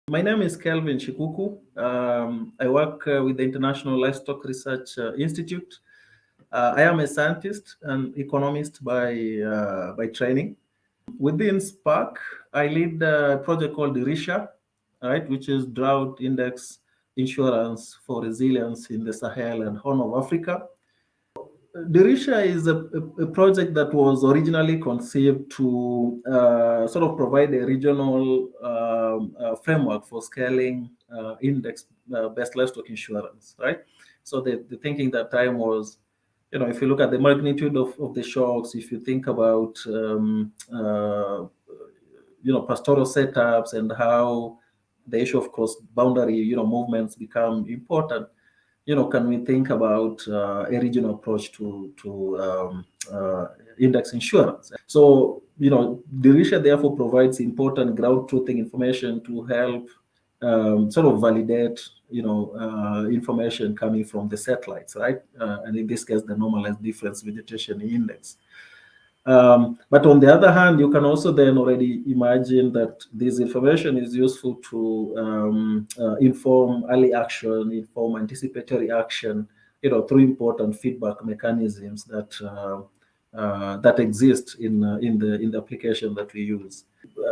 My name is Kelvin Shikuku. I work with the International Livestock Research Institute. I am a scientist and economist by training. Within SPARC, I lead a project called DIRISHA, right, which is Drought Index Insurance for Resilience in the Sahel and Horn of Africa. DIRISHA is a project that was originally conceived to sort of provide a regional framework for scaling index-based livestock insurance, right? So the thinking that time was, if you look at the magnitude of the shocks, if you think about, pastoral setups and how the issue of cross-boundary, movements become important, can we think about a regional approach to index insurance? So, DIRISHA therefore provides important ground truthing information to help sort of validate, information coming from the satellites, right? And in this case, the normalized difference vegetation index. But on the other hand, you can also then already imagine that this information is useful to inform early action, inform anticipatory action, through important feedback mechanisms that exist in the application that we use.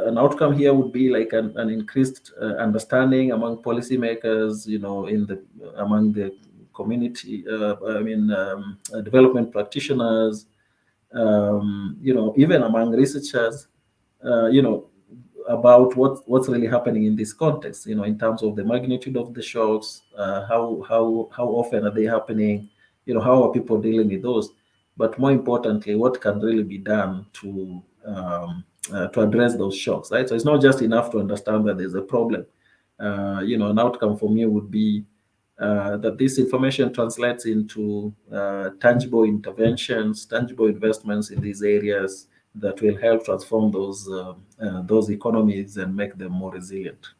An outcome here would be like an increased understanding among policymakers, among the community, development practitioners, even among researchers, about what's really happening in this context, in terms of the magnitude of the shocks, how often are they happening, how are people dealing with those, but more importantly, what can really be done to address those shocks, right? So it's not just enough to understand that there's a problem. An outcome for me would be that this information translates into tangible interventions, tangible investments in these areas that will help transform those economies and make them more resilient.